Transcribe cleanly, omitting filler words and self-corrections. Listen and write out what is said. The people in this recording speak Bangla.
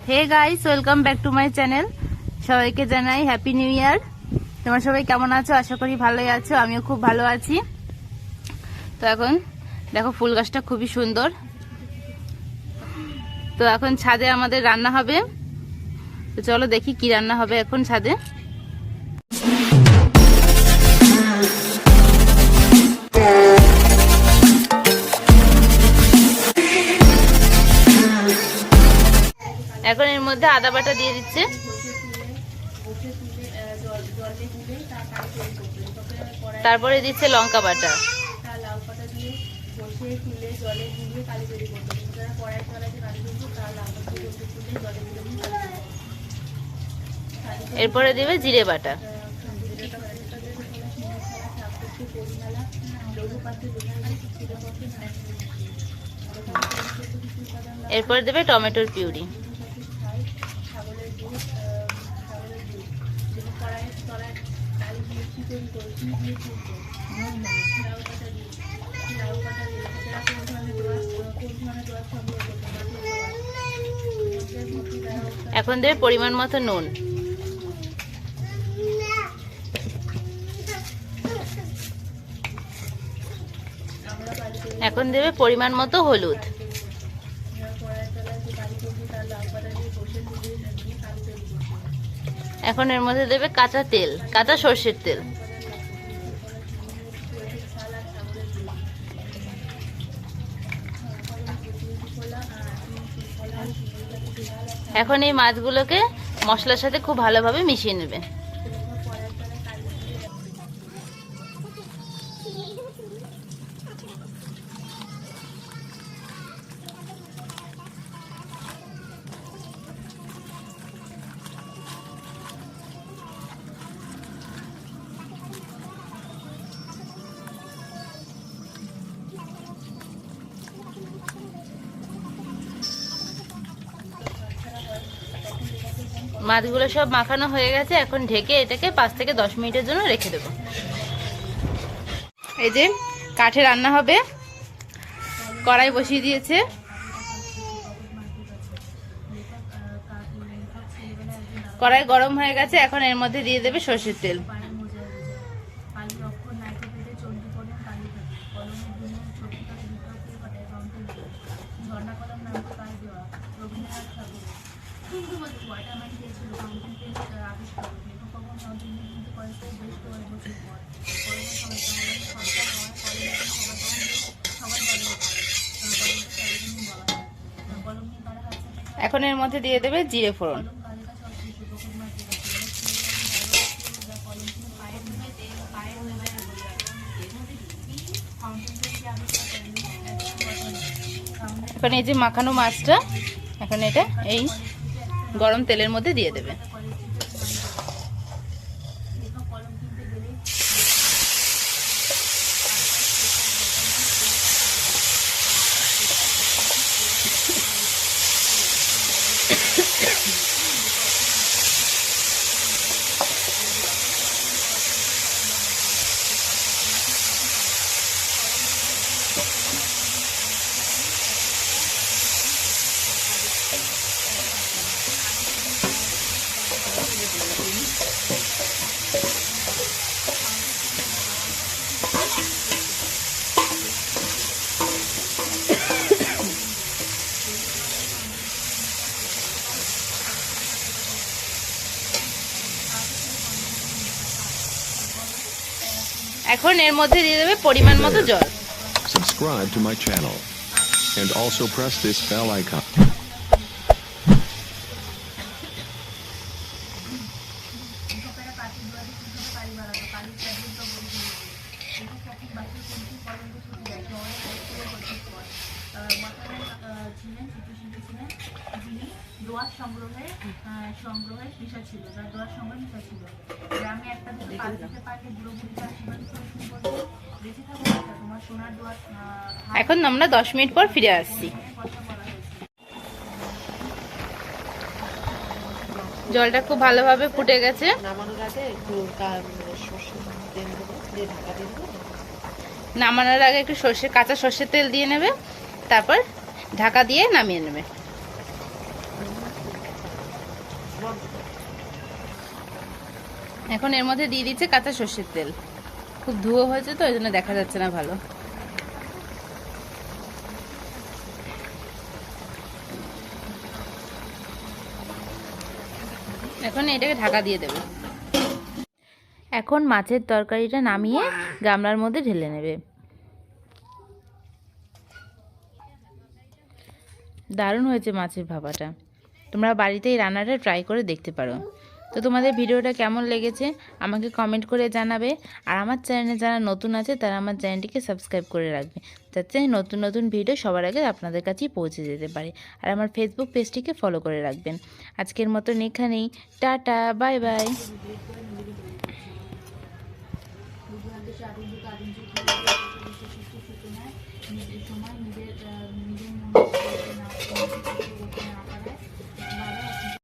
Hey guys, welcome back to my channel. সবাইকে জানাই হ্যাপি নিউ ইয়ার। তোমরা সবাই কেমন আছো? আশা করি ভালোই আছো, আমিও খুব ভালো আছি। তো এখন দেখো ফুল গাছটা খুবই সুন্দর। তো এখন ছাদে আমাদের রান্না হবে। তো চলো দেখি কি রান্না হবে এখন ছাদে। এখন এর মধ্যে আদা বাটা দিয়ে দিচ্ছে, তারপরে দিচ্ছে লঙ্কা বাটা, এরপরে দেবে জিরে বাটা, এরপরে দেবে টমেটোর পিউরি, এখন দেবে পরিমাণ মতো নুন, এখন দেবে পরিমাণ মতো হলুদ, এখন এর মধ্যে দেবে কাঁচা তেল, কাঁচা সর্ষের তেল, এখন এই মাছগুলোকে মশলার সাথে খুব ভালোভাবে মিশিয়ে নেবে। মাছগুলো সব মাখানো হয়ে গেছে, এখন ঢেকে এটাকে 5 থেকে 10 মিনিটের জন্য রেখে দেবো। এই যে কাঠে রান্না হবে, কড়াই বসিয়ে দিয়েছে, কড়াই গরম হয়ে গেছে, এখন এর মধ্যে দিয়ে দেবে সরষের তেল, এখন এর মধ্যে দিয়ে দেবে জিরে ফোড়ন, এখন এই যে মাখানো মাছটা এখন এটা এই গরম তেলের মধ্যে দিয়ে দেবে। এখন এর মধ্যে দিয়ে দেবে পরিমাণ মতো জল। Subscribe to my channel and also press this bell icon. এখন আমরা 10 মিনিট পর ফিরে আসছি। জলটা খুব ভালোভাবে ফুটে গেছে, নামানোর আগে একটু কাঁচা সর্ষের তেল দিয়ে নেবে, তারপর ঢাকা দিয়ে নামিয়ে নেবে। এখন এর মধ্যে দিয়ে দিচ্ছে কাঁচা সর্ষের তেল। খুব ধুয়ো হয়েছে তো ওই জন্য দেখা যাচ্ছে না ভালো। এখন এটাকে ঢাকা দিয়ে দেবে। এখন মাছের তরকারিটা নামিয়ে গামলার মধ্যে ঢেলে নেবে। দারুণ হয়েছে মাছের ভাপাটা। তোমরা বাড়িতে এই রান্নাটা ট্রাই করে দেখতে পারো। তো তোমাদের ভিডিওটা কেমন লেগেছে আমাকে কমেন্ট করে জানাবে। আর আমার চ্যানেলে যারা নতুন আছে তারা আমার চ্যানেলটিকে সাবস্ক্রাইব করে রাখবে, যাতে নতুন নতুন ভিডিও সবার আগে আপনাদের কাছেই পৌঁছে যেতে পারে। আর আমার ফেসবুক পেজটিকে ফলো করে রাখবেন। আজকের মতন এখানেই, টাটা, বাই বাই।